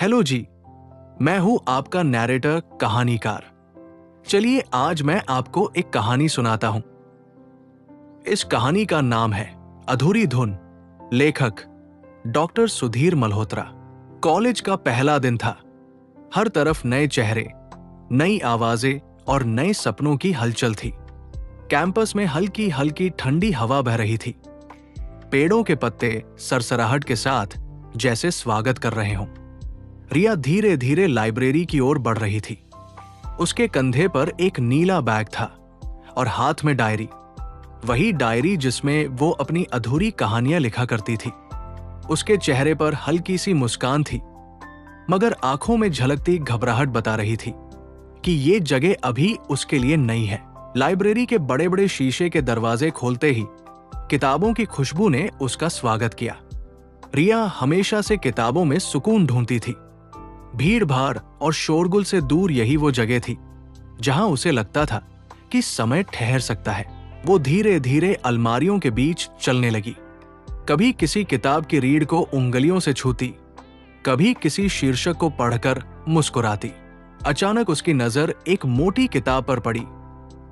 Hello जी, मैं हूं आपका नैरेटर कहानीकार। चलिए आज मैं आपको एक कहानी सुनाता हूं। इस कहानी का नाम है अधूरी धुन। लेखक डॉक्टर सुधीर मल्होत्रा। कॉलेज का पहला दिन था। हर तरफ नए चेहरे, नई आवाजें और नए सपनों की हलचल थी। कैंपस में हल्की हल्की ठंडी हवा बह रही थी। पेड़ों के पत्ते सरसराहट के साथ जैसे स्वागत कर रहे हों। रिया धीरे धीरे लाइब्रेरी की ओर बढ़ रही थी। उसके कंधे पर एक नीला बैग था और हाथ में डायरी, वही डायरी जिसमें वो अपनी अधूरी कहानियां लिखा करती थी। उसके चेहरे पर हल्की सी मुस्कान थी, मगर आंखों में झलकती घबराहट बता रही थी कि ये जगह अभी उसके लिए नई है। लाइब्रेरी के बड़े बड़े शीशे के दरवाजे खोलते ही किताबों की खुशबू ने उसका स्वागत किया। रिया हमेशा से किताबों में सुकून ढूंढती थी। भीड़ भाड़ और शोरगुल से दूर यही वो जगह थी जहां उसे लगता था कि समय ठहर सकता है। वो धीरे धीरे अलमारियों के बीच चलने लगी। कभी किसी किताब की रीढ़ को उंगलियों से छूती, कभी किसी शीर्षक को पढ़कर मुस्कुराती। अचानक उसकी नजर एक मोटी किताब पर पड़ी,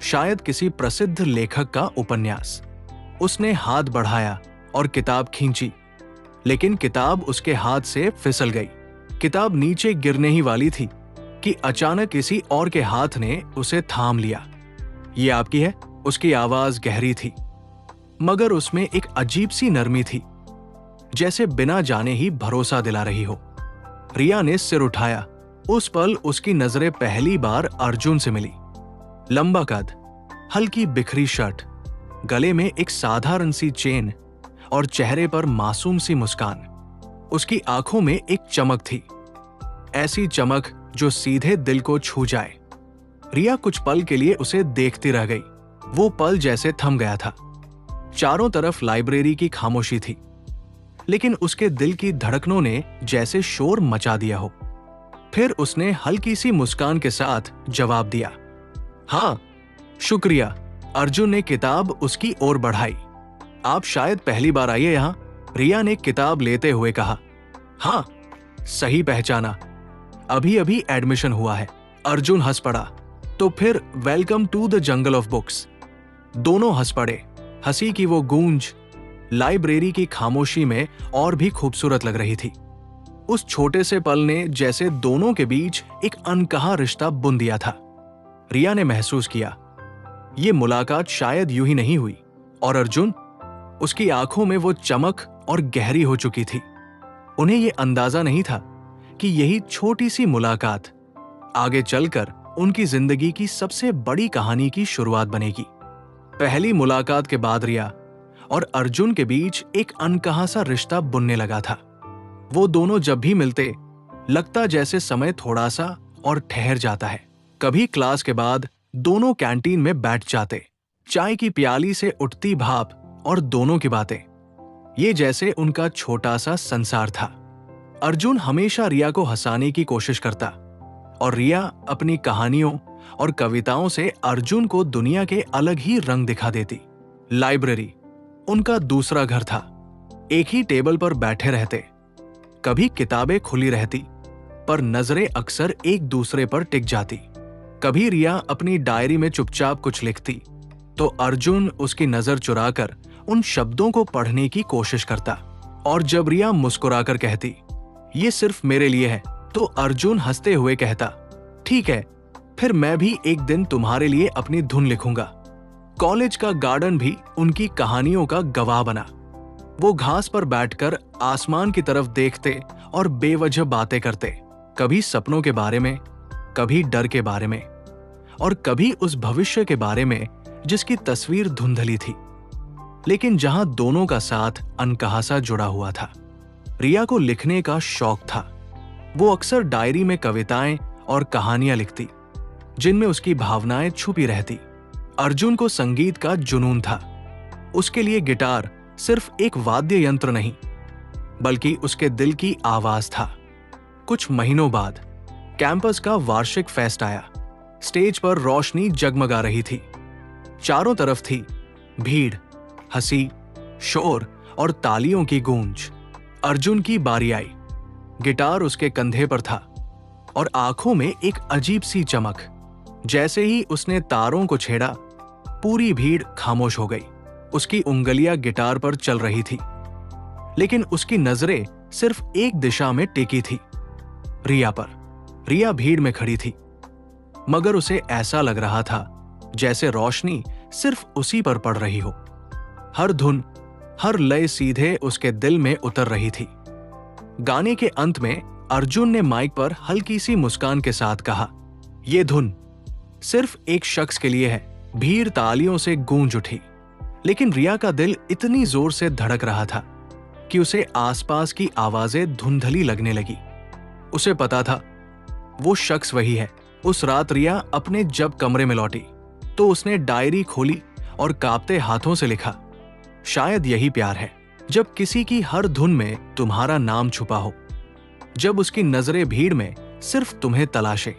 शायद किसी प्रसिद्ध लेखक का उपन्यास। उसने हाथ बढ़ाया और किताब खींची, लेकिन किताब उसके हाथ से फिसल गई। किताब नीचे गिरने ही वाली थी कि अचानक किसी और के हाथ ने उसे थाम लिया। ये आपकी है? उसकी आवाज गहरी थी, मगर उसमें एक अजीब सी नरमी थी, जैसे बिना जाने ही भरोसा दिला रही हो। रिया ने सिर उठाया। उस पल उसकी नजरें पहली बार अर्जुन से मिली। लंबा कद, हल्की बिखरी शर्ट, गले में एक साधारण सी चेन और चेहरे पर मासूम सी मुस्कान। उसकी आंखों में एक चमक थी, ऐसी चमक जो सीधे दिल को छू जाए। रिया कुछ पल के लिए उसे देखती रह गई। वो पल जैसे थम गया था। चारों तरफ लाइब्रेरी की खामोशी थी, लेकिन उसके दिल की धड़कनों ने जैसे शोर मचा दिया हो। फिर उसने हल्की सी मुस्कान के साथ जवाब दिया, हाँ शुक्रिया। अर्जुन ने किताब उसकी ओर बढ़ाई। आप शायद पहली बार आई है यहां? रिया ने किताब लेते हुए कहा। हाँ, सही पहचाना, अभी अभी एडमिशन हुआ है। अर्जुन हंस पड़ा। तो फिर welcome to the jungle of books. दोनों हंस पड़े। हंसी की वो गूंज लाइब्रेरी की खामोशी में और भी खूबसूरत लग रही थी। उस छोटे से पल ने जैसे दोनों के बीच एक अनकहा रिश्ता बुन दिया था। रिया ने महसूस किया, ये मुलाकात शायद यूं ही नहीं हुई। और अर्जुन, उसकी आंखों में वो चमक और गहरी हो चुकी थी। उन्हें ये अंदाजा नहीं था कि यही छोटी सी मुलाकात आगे चलकर उनकी जिंदगी की सबसे बड़ी कहानी की शुरुआत बनेगी। पहली मुलाकात के बाद रिया और अर्जुन के बीच एक अनकहा सा रिश्ता बुनने लगा था। वो दोनों जब भी मिलते, लगता जैसे समय थोड़ा सा और ठहर जाता है। कभी क्लास के बाद दोनों कैंटीन में बैठ जाते, चाय की प्याली से उठती भाप और दोनों की बातें, ये जैसे उनका छोटा सा संसार था। अर्जुन हमेशा रिया को हंसाने की कोशिश करता और रिया अपनी कहानियों और कविताओं से अर्जुन को दुनिया के अलग ही रंग दिखा देती। लाइब्रेरी उनका दूसरा घर था। एक ही टेबल पर बैठे रहते। कभी किताबें खुली रहती, पर नजरें अक्सर एक दूसरे पर टिक जाती। कभी रिया अपनी डायरी में चुपचाप कुछ लिखती, तो अर्जुन उसकी नजर चुराकर उन शब्दों को पढ़ने की कोशिश करता। और जब रिया मुस्कुराकर कहती, ये सिर्फ मेरे लिए है, तो अर्जुन हंसते हुए कहता, ठीक है, फिर मैं भी एक दिन तुम्हारे लिए अपनी धुन लिखूंगा। कॉलेज का गार्डन भी उनकी कहानियों का गवाह बना। वो घास पर बैठकर आसमान की तरफ देखते और बेवजह बातें करते, कभी सपनों के बारे में, कभी डर के बारे में, और कभी उस भविष्य के बारे में जिसकी तस्वीर धुंधली थी, लेकिन जहां दोनों का साथ अनकहा सा जुड़ा हुआ था। रिया को लिखने का शौक था। वो अक्सर डायरी में कविताएं और कहानियां लिखती, जिनमें उसकी भावनाएं छुपी रहती। अर्जुन को संगीत का जुनून था। उसके लिए गिटार सिर्फ एक वाद्य यंत्र नहीं, बल्कि उसके दिल की आवाज था। कुछ महीनों बाद कैंपस का वार्षिक फेस्ट आया। स्टेज पर रोशनी जगमगा रही थी। चारों तरफ थी भीड़, हंसी, शोर और तालियों की गूंज। अर्जुन की बारी आई। गिटार उसके कंधे पर था और आंखों में एक अजीब सी चमक। जैसे ही उसने तारों को छेड़ा, पूरी भीड़ खामोश हो गई। उसकी उंगलियां गिटार पर चल रही थी, लेकिन उसकी नजरें सिर्फ एक दिशा में टिकी थी, रिया पर। रिया भीड़ में खड़ी थी, मगर उसे ऐसा लग रहा था जैसे रोशनी सिर्फ उसी पर पड़ रही हो। हर धुन, हर लय सीधे उसके दिल में उतर रही थी। गाने के अंत में अर्जुन ने माइक पर हल्की सी मुस्कान के साथ कहा, "ये धुन सिर्फ एक शख्स के लिए है।" भीड़ तालियों से गूंज उठी, लेकिन रिया का दिल इतनी जोर से धड़क रहा था कि उसे आसपास की आवाजें धुंधली लगने लगी। उसे पता था वो शख्स वही है। उस रात रिया अपने जब कमरे में लौटी तो उसने डायरी खोली और कांपते हाथों से लिखा, "शायद यही प्यार है, जब किसी की हर धुन में तुम्हारा नाम छुपा हो, जब उसकी नजरें भीड़ में सिर्फ तुम्हें तलाशे,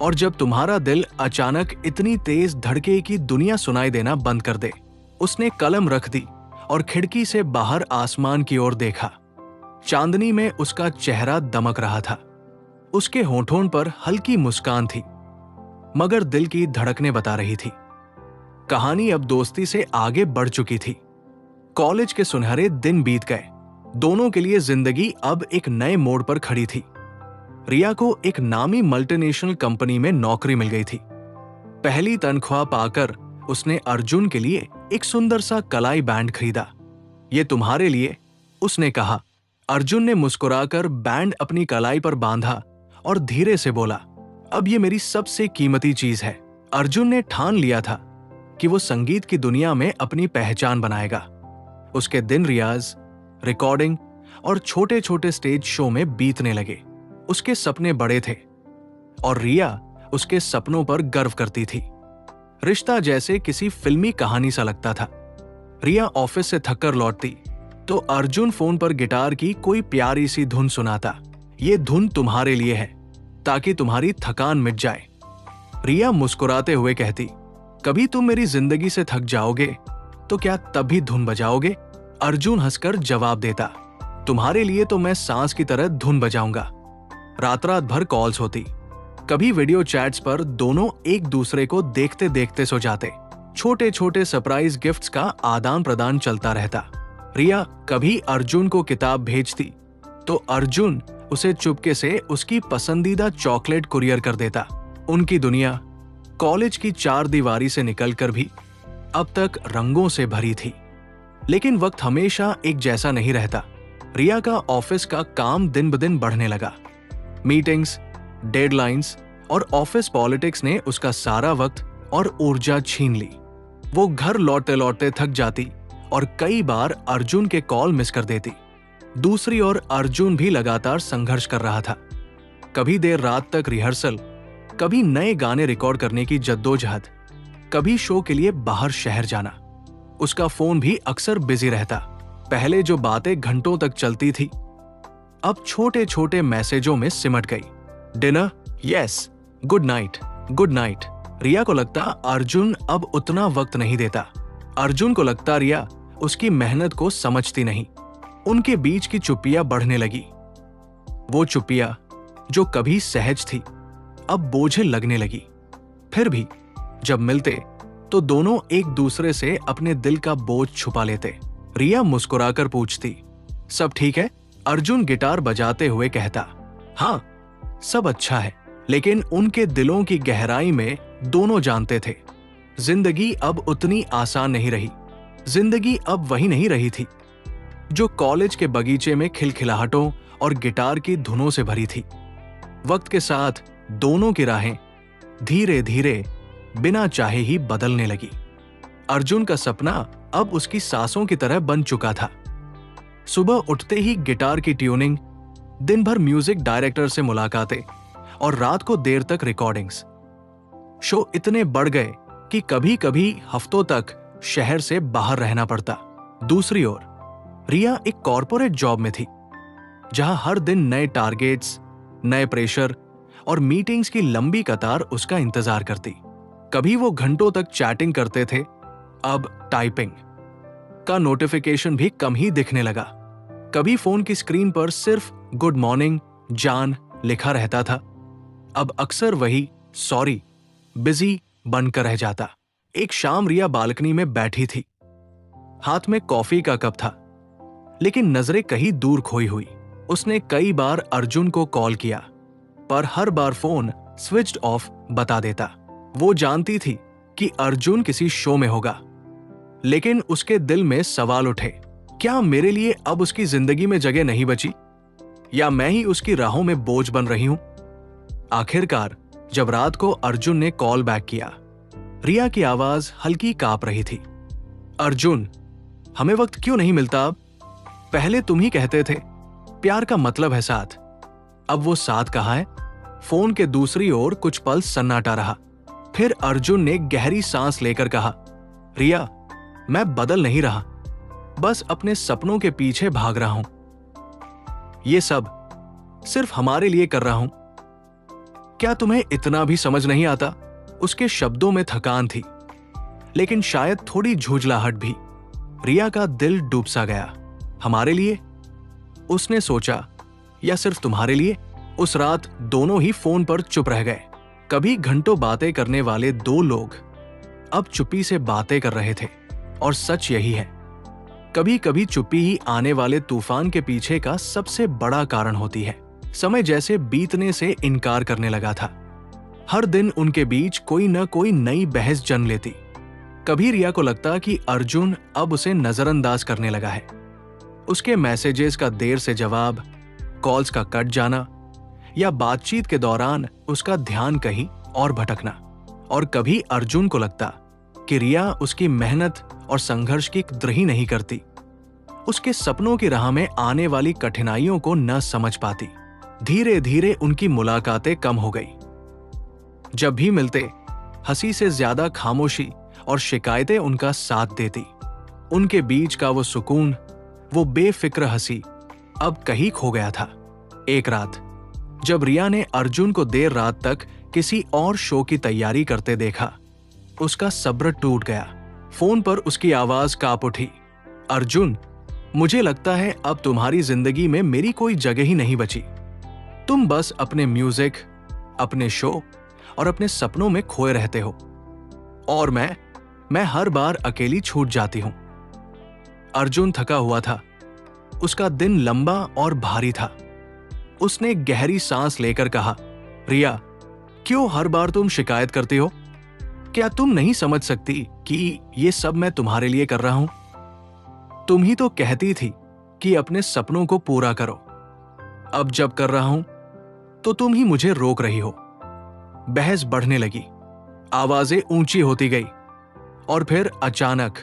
और जब तुम्हारा दिल अचानक इतनी तेज धड़के की दुनिया सुनाई देना बंद कर दे।" उसने कलम रख दी और खिड़की से बाहर आसमान की ओर देखा। चांदनी में उसका चेहरा दमक रहा था। उसके होठों पर हल्की मुस्कान थी, मगर दिल की धड़कनें बता रही थी कहानी अब दोस्ती से आगे बढ़ चुकी थी। कॉलेज के सुनहरे दिन बीत गए। दोनों के लिए जिंदगी अब एक नए मोड़ पर खड़ी थी। रिया को एक नामी मल्टीनेशनल कंपनी में नौकरी मिल गई थी। पहली तनख्वाह पाकर उसने अर्जुन के लिए एक सुंदर सा कलाई बैंड खरीदा। "ये तुम्हारे लिए," उसने कहा। अर्जुन ने मुस्कुराकर बैंड अपनी कलाई पर बांधा और धीरे से बोला, "अब ये मेरी सबसे कीमती चीज है।" अर्जुन ने ठान लिया था कि वो संगीत की दुनिया में अपनी पहचान बनाएगा। उसके दिन रियाज, रिकॉर्डिंग और छोटे छोटे स्टेज शो में बीतने लगे। उसके सपने बड़े थे और रिया उसके सपनों पर गर्व करती थी। रिश्ता जैसे किसी फिल्मी कहानी सा लगता था। रिया ऑफिस से थककर लौटती तो अर्जुन फोन पर गिटार की कोई प्यारी सी धुन सुनाता। "ये धुन तुम्हारे लिए है, ताकि तुम्हारी थकान मिट जाए।" रिया मुस्कुराते हुए कहती, "कभी तुम मेरी जिंदगी से थक जाओगे तो क्या तब भी धुन बजाओगे?" अर्जुन हंसकर जवाब देता, "तुम्हारे लिए तो मैं सांस की तरह धुन बजाऊंगा।" रात रात भर कॉल्स होती। कभी वीडियो चैट्स पर दोनों एक दूसरे को देखते देखते सो जाते। छोटे छोटे सरप्राइज गिफ्ट्स का आदान प्रदान चलता रहता। रिया कभी अर्जुन को किताब भेजती तो अर्जुन उसे चुपके से उसकी पसंदीदा चॉकलेट कुरियर कर देता। उनकी दुनिया कॉलेज की चार दीवारी से निकलकर भी अब तक रंगों से भरी थी। लेकिन वक्त हमेशा एक जैसा नहीं रहता। रिया का ऑफिस का काम दिन ब दिन बढ़ने लगा। मीटिंग्स, डेडलाइंस और ऑफिस पॉलिटिक्स ने उसका सारा वक्त और ऊर्जा छीन ली। वो घर लौटते लौटते थक जाती और कई बार अर्जुन के कॉल मिस कर देती। दूसरी ओर अर्जुन भी लगातार संघर्ष कर रहा था। कभी देर रात तक रिहर्सल, कभी नए गाने रिकॉर्ड करने की जद्दोजहद, कभी शो के लिए बाहर शहर जाना। उसका फोन भी अक्सर बिजी रहता। पहले जो बातें घंटों तक चलती थी, अब छोटे छोटे मैसेजों में सिमट गई। Dinner, yes, good night, good night. Riya को लगता अर्जुन अब उतना वक्त नहीं देता। अर्जुन को लगता रिया उसकी मेहनत को समझती नहीं। उनके बीच की चुप्पियां बढ़ने लगी। वो चुप्पियां जो कभी सहज थी, अब बोझिल लगने लगी। फिर भी जब मिलते तो दोनों एक दूसरे से अपने दिल का बोझ छुपा लेते। रिया मुस्कुराकर पूछती, "सब ठीक है?" अर्जुन गिटार बजाते हुए कहता, "हाँ, सब अच्छा है।" लेकिन उनके दिलों की गहराई में दोनों जानते थे, जिंदगी अब उतनी आसान नहीं रही। जिंदगी अब वही नहीं रही थी जो कॉलेज के बगीचे में खिलखिलाहटों और गिटार की धुनों से भरी थी। वक्त के साथ दोनों की राहें धीरे धीरे बिना चाहे ही बदलने लगी। अर्जुन का सपना अब उसकी सांसों की तरह बन चुका था। सुबह उठते ही गिटार की ट्यूनिंग, दिन भर म्यूजिक डायरेक्टर से मुलाकातें और रात को देर तक रिकॉर्डिंग्स। शो इतने बढ़ गए कि कभी कभी हफ्तों तक शहर से बाहर रहना पड़ता। दूसरी ओर रिया एक कॉर्पोरेट जॉब में थी, जहां हर दिन नए टारगेट्स, नए प्रेशर और मीटिंग्स की लंबी कतार उसका इंतजार करती। कभी वो घंटों तक चैटिंग करते थे, अब टाइपिंग का नोटिफिकेशन भी कम ही दिखने लगा। कभी फोन की स्क्रीन पर सिर्फ गुड मॉर्निंग जान लिखा रहता था, अब अक्सर वही सॉरी बिजी बनकर रह जाता। एक शाम रिया बालकनी में बैठी थी, हाथ में कॉफी का कप था, लेकिन नजरें कहीं दूर खोई हुई। उसने कई बार अर्जुन को कॉल किया, पर हर बार फोन स्विच्ड ऑफ बता देता। वो जानती थी कि अर्जुन किसी शो में होगा, लेकिन उसके दिल में सवाल उठे, क्या मेरे लिए अब उसकी जिंदगी में जगह नहीं बची, या मैं ही उसकी राहों में बोझ बन रही हूं? आखिरकार जब रात को अर्जुन ने कॉल बैक किया, रिया की आवाज हल्की कांप रही थी। अर्जुन, हमें वक्त क्यों नहीं मिलता अब? पहले तुम ही कहते थे प्यार का मतलब है साथ, अब वो साथ कहाँ है? फोन के दूसरी ओर कुछ पल सन्नाटा रहा। फिर अर्जुन ने गहरी सांस लेकर कहा, रिया, मैं बदल नहीं रहा, बस अपने सपनों के पीछे भाग रहा हूं। ये सब सिर्फ हमारे लिए कर रहा हूं। क्या तुम्हें इतना भी समझ नहीं आता? उसके शब्दों में थकान थी, लेकिन शायद थोड़ी झुंझलाहट भी। रिया का दिल डूब सा गया। हमारे लिए? उसने सोचा, या सिर्फ तुम्हारे लिए? उस रात दोनों ही फोन पर चुप रह गए। कभी घंटों बातें करने वाले दो लोग अब चुप्पी से बातें कर रहे थे, और सच यही है, कभी कभी चुप्पी ही आने वाले तूफान के पीछे का सबसे बड़ा कारण होती है। समय जैसे बीतने से इनकार करने लगा था। हर दिन उनके बीच कोई न कोई नई बहस जन्म लेती। कभी रिया को लगता कि अर्जुन अब उसे नजरअंदाज करने लगा है, उसके मैसेजेस का देर से जवाब, कॉल्स का कट जाना, या बातचीत के दौरान उसका ध्यान कहीं और भटकना। और कभी अर्जुन को लगता कि रिया उसकी मेहनत और संघर्ष की कद्र ही नहीं करती, उसके सपनों की राह में आने वाली कठिनाइयों को न समझ पाती। धीरे धीरे उनकी मुलाकातें कम हो गई। जब भी मिलते, हंसी से ज्यादा खामोशी और शिकायतें उनका साथ देती। उनके बीच का वो सुकून, वो बेफिक्र हंसी अब कहीं खो गया था। एक रात जब रिया ने अर्जुन को देर रात तक किसी और शो की तैयारी करते देखा, उसका सब्र टूट गया। फोन पर उसकी आवाज कांप उठी, अर्जुन, मुझे लगता है अब तुम्हारी जिंदगी में मेरी कोई जगह ही नहीं बची। तुम बस अपने म्यूजिक, अपने शो और अपने सपनों में खोए रहते हो, और मैं हर बार अकेली छूट जाती हूं। अर्जुन थका हुआ था, उसका दिन लंबा और भारी था। उसने गहरी सांस लेकर कहा, रिया, क्यों हर बार तुम शिकायत करती हो? क्या तुम नहीं समझ सकती कि ये सब मैं तुम्हारे लिए कर रहा हूं? तुम ही तो कहती थी कि अपने सपनों को पूरा करो। अब जब कर रहा हूं तो तुम ही मुझे रोक रही हो। बहस बढ़ने लगी, आवाजें ऊंची होती गई, और फिर अचानक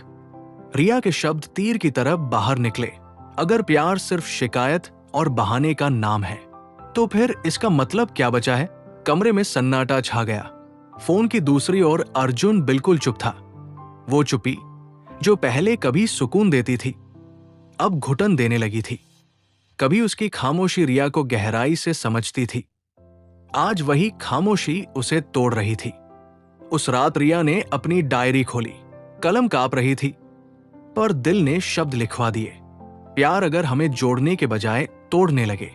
रिया के शब्द तीर की तरह बाहर निकले, अगर प्यार सिर्फ शिकायत और बहाने का नाम है, तो फिर इसका मतलब क्या बचा है? कमरे में सन्नाटा छा गया। फोन की दूसरी ओर अर्जुन बिल्कुल चुप था। वो चुप्पी जो पहले कभी सुकून देती थी, अब घुटन देने लगी थी। कभी उसकी खामोशी रिया को गहराई से समझती थी, आज वही खामोशी उसे तोड़ रही थी। उस रात रिया ने अपनी डायरी खोली, कलम कांप रही थी, पर दिल ने शब्द लिखवा दिए। प्यार अगर हमें जोड़ने के बजाय तोड़ने लगे,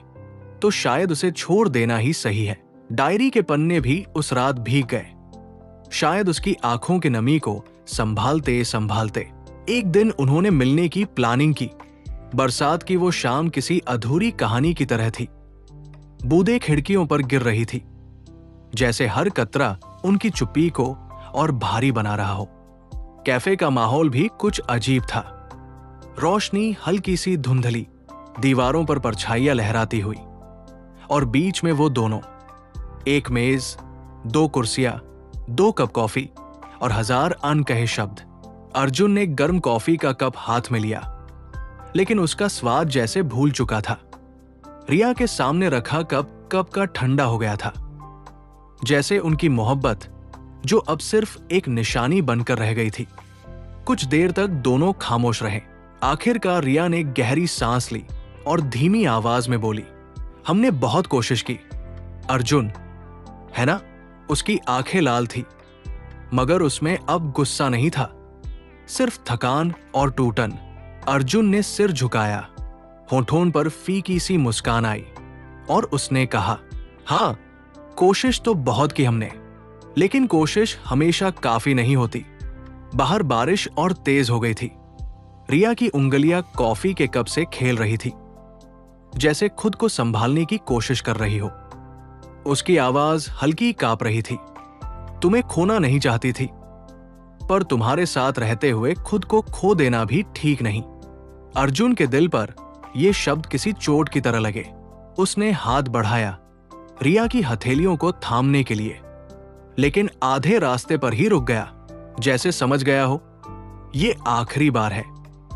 तो शायद उसे छोड़ देना ही सही है। डायरी के पन्ने भी उस रात भीग गए, शायद उसकी आंखों की नमी को संभालते संभालते। एक दिन उन्होंने मिलने की प्लानिंग की। बरसात की वो शाम किसी अधूरी कहानी की तरह थी। बूंदें खिड़कियों पर गिर रही थी, जैसे हर कतरा उनकी चुप्पी को और भारी बना रहा हो। कैफे का माहौल भी कुछ अजीब था। रोशनी हल्की सी धुंधली, दीवारों पर परछाइयां लहराती हुई, और बीच में वो दोनों, एक मेज, दो कुर्सियां, 2 कप कॉफी और 1000 अनकहे शब्द। अर्जुन ने गर्म कॉफी का कप हाथ में लिया, लेकिन उसका स्वाद जैसे भूल चुका था। रिया के सामने रखा कप का ठंडा हो गया था, जैसे उनकी मोहब्बत जो अब सिर्फ एक निशानी बनकर रह गई थी। कुछ देर तक दोनों खामोश रहे। आखिरकार रिया ने गहरी सांस ली और धीमी आवाज में बोली, हमने बहुत कोशिश की अर्जुन, है ना? उसकी आंखें लाल थी, मगर उसमें अब गुस्सा नहीं था, सिर्फ थकान और टूटन। अर्जुन ने सिर झुकाया, होठों पर फीकी सी मुस्कान आई, और उसने कहा, हाँ, कोशिश तो बहुत की हमने, लेकिन कोशिश हमेशा काफी नहीं होती। बाहर बारिश और तेज हो गई थी। रिया की उंगलियां कॉफी के कप से खेल रही थी, जैसे खुद को संभालने की कोशिश कर रही हो। उसकी आवाज हल्की कांप रही थी। तुम्हें खोना नहीं चाहती थी, पर तुम्हारे साथ रहते हुए खुद को खो देना भी ठीक नहीं। अर्जुन के दिल पर यह शब्द किसी चोट की तरह लगे। उसने हाथ बढ़ाया रिया की हथेलियों को थामने के लिए, लेकिन आधे रास्ते पर ही रुक गया, जैसे समझ गया हो ये आखिरी बार है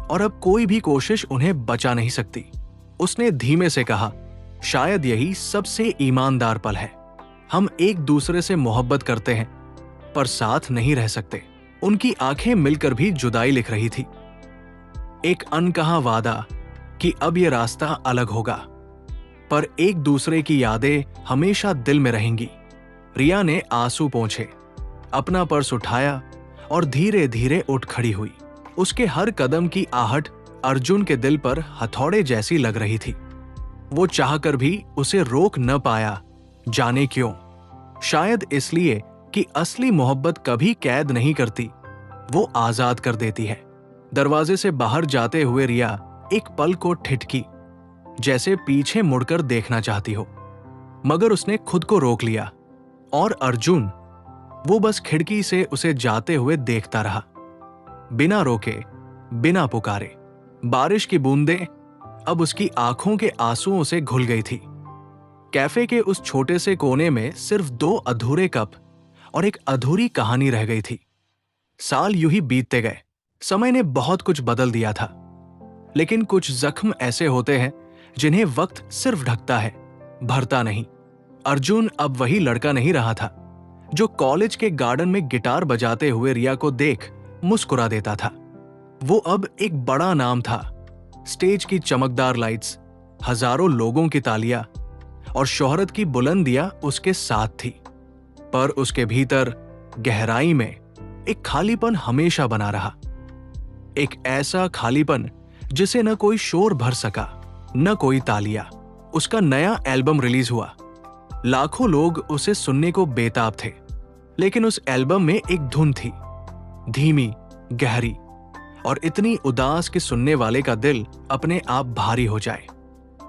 और अब कोई भी कोशिश उन्हें बचा नहीं सकती। उसने धीमे से कहा, शायद यही सबसे ईमानदार पल है। हम एक दूसरे से मोहब्बत करते हैं, पर साथ नहीं रह सकते। उनकी आंखें मिलकर भी जुदाई लिख रही थी। एक अनकहा वादा कि अब यह रास्ता अलग होगा, पर एक दूसरे की यादें हमेशा दिल में रहेंगी। रिया ने आंसू पोंछे, अपना पर्स उठाया और धीरे धीरे उठ खड़ी हुई। उसके हर कदम की आहट अर्जुन के दिल पर हथौड़े जैसी लग रही थी। वो चाहकर भी उसे रोक न पाया। जाने क्यों? शायद इसलिए कि असली मोहब्बत कभी कैद नहीं करती, वो आजाद कर देती है। दरवाजे से बाहर जाते हुए रिया एक पल को ठिठकी, जैसे पीछे मुड़कर देखना चाहती हो, मगर उसने खुद को रोक लिया। और अर्जुन, वो बस खिड़की से उसे जाते हुए देखता रहा, बिना रोके, बिना पुकारे। बारिश की बूंदें अब उसकी आंखों के आंसुओं से घुल गई थी। कैफे के उस छोटे से कोने में सिर्फ 2 अधूरे कप और एक अधूरी कहानी रह गई थी। साल यूं ही बीतते गए। समय ने बहुत कुछ बदल दिया था, लेकिन कुछ जख्म ऐसे होते हैं जिन्हें वक्त सिर्फ ढकता है, भरता नहीं। अर्जुन अब वही लड़का नहीं रहा था जो कॉलेज के गार्डन में गिटार बजाते हुए रिया को देख मुस्कुरा देता था। वो अब एक बड़ा नाम था। स्टेज की चमकदार लाइट्स, हजारों लोगों की तालियां और शोहरत की बुलंदियां उसके साथ थी, पर उसके भीतर गहराई में एक खालीपन हमेशा बना रहा। एक ऐसा खालीपन जिसे न कोई शोर भर सका, न कोई तालियां। उसका नया एल्बम रिलीज हुआ। लाखों लोग उसे सुनने को बेताब थे, लेकिन उस एल्बम में एक धुन थी, धीमी, गहरी और इतनी उदास कि सुनने वाले का दिल अपने आप भारी हो जाए।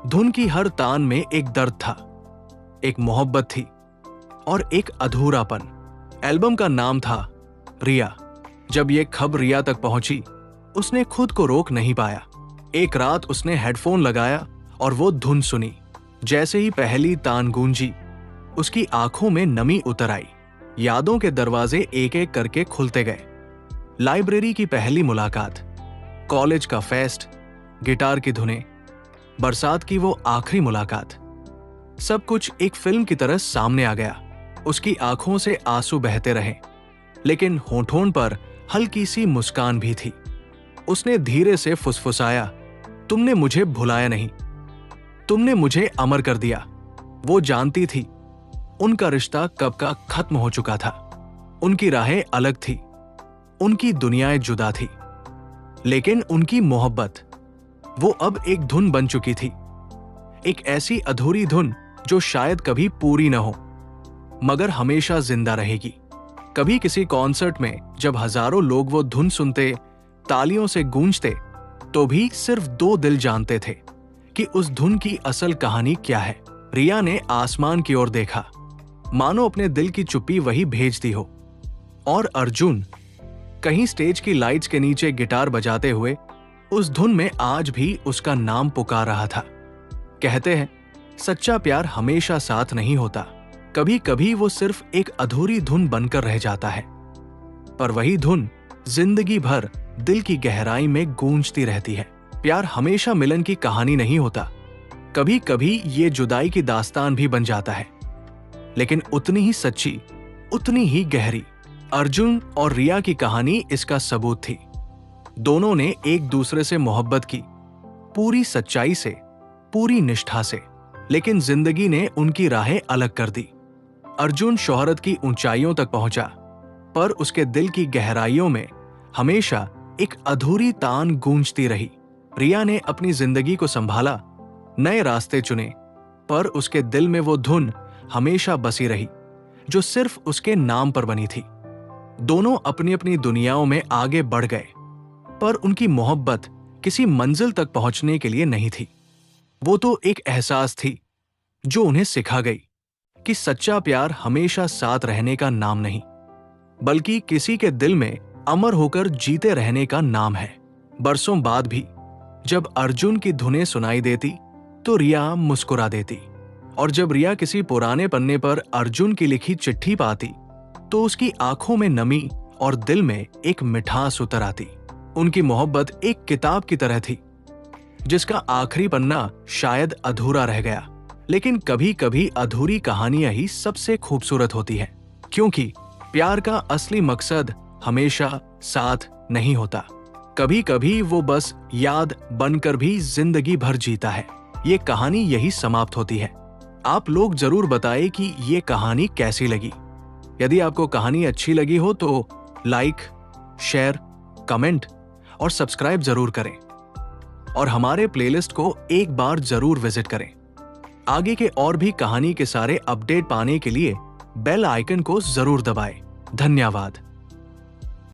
धुन की हर तान में एक दर्द था, एक मोहब्बत थी और एक अधूरापन। एल्बम का नाम था रिया। जब ये खबर रिया तक पहुंची, उसने खुद को रोक नहीं पाया। एक रात उसने हेडफोन लगाया और वो धुन सुनी। जैसे ही पहली तान गूंजी, उसकी आंखों में नमी उतर आई। यादों के दरवाजे एक एक करके खुलते गए। लाइब्रेरी की पहली मुलाकात, कॉलेज का फेस्ट, गिटार की धुनें, बरसात की वो आखिरी मुलाकात, सब कुछ एक फिल्म की तरह सामने आ गया। उसकी आंखों से आंसू बहते रहे, लेकिन होठों पर हल्की सी मुस्कान भी थी। उसने धीरे से फुसफुसाया, तुमने मुझे भुलाया नहीं, तुमने मुझे अमर कर दिया। वो जानती थी उनका रिश्ता कब का खत्म हो चुका था। उनकी राहें अलग थी, उनकी दुनियाएं जुदा थी, लेकिन उनकी मोहब्बत, वो अब एक धुन बन चुकी थी। एक ऐसी अधूरी धुन जो शायद कभी पूरी न हो, मगर हमेशा जिंदा रहेगी। कभी किसी कॉन्सर्ट में जब हजारों लोग वो धुन सुनते, तालियों से गूंजते, तो भी सिर्फ 2 दिल जानते थे कि उस धुन की असल कहानी क्या है। रिया ने आसमान की ओर देखा, मानो अपने दिल की चुप्पी वही भेजती हो। और अर्जुन कहीं स्टेज की लाइट्स के नीचे गिटार बजाते हुए उस धुन में आज भी उसका नाम पुकार रहा था। कहते हैं सच्चा प्यार हमेशा साथ नहीं होता, कभी कभी वो सिर्फ एक अधूरी धुन बनकर रह जाता है, पर वही धुन जिंदगी भर दिल की गहराई में गूंजती रहती है। प्यार हमेशा मिलन की कहानी नहीं होता, कभी कभी ये जुदाई की दास्तान भी बन जाता है, लेकिन उतनी ही सच्ची, उतनी ही गहरी। अर्जुन और रिया की कहानी इसका सबूत थी। दोनों ने एक दूसरे से मोहब्बत की, पूरी सच्चाई से, पूरी निष्ठा से, लेकिन जिंदगी ने उनकी राहें अलग कर दी। अर्जुन शोहरत की ऊंचाइयों तक पहुंचा, पर उसके दिल की गहराइयों में हमेशा एक अधूरी तान गूंजती रही। रिया ने अपनी जिंदगी को संभाला, नए रास्ते चुने, पर उसके दिल में वो धुन हमेशा बसी रही जो सिर्फ उसके नाम पर बनी थी। दोनों अपनी अपनी दुनियाओं में आगे बढ़ गए, पर उनकी मोहब्बत किसी मंजिल तक पहुंचने के लिए नहीं थी। वो तो एक एहसास थी जो उन्हें सिखा गई कि सच्चा प्यार हमेशा साथ रहने का नाम नहीं, बल्कि किसी के दिल में अमर होकर जीते रहने का नाम है। बरसों बाद भी जब अर्जुन की धुनें सुनाई देती तो रिया मुस्कुरा देती, और जब रिया किसी पुराने पन्ने पर अर्जुन की लिखी चिट्ठी पाती तो उसकी आंखों में नमी और दिल में एक मिठास उतर आती। उनकी मोहब्बत एक किताब की तरह थी जिसका आखिरी पन्ना शायद अधूरा रह गया, लेकिन कभी कभी अधूरी कहानियां ही सबसे खूबसूरत होती हैं, क्योंकि प्यार का असली मकसद हमेशा साथ नहीं होता। कभी कभी वो बस याद बनकर भी जिंदगी भर जीता है। ये कहानी यही समाप्त होती है। आप लोग जरूर बताएं कि ये कहानी कैसी लगी। यदि आपको कहानी अच्छी लगी हो तो लाइक, शेयर, कमेंट और सब्सक्राइब जरूर करें, और हमारे प्लेलिस्ट को एक बार जरूर विजिट करें। आगे के और भी कहानी के सारे अपडेट पाने के लिए बेल आइकन को जरूर दबाएं। धन्यवाद।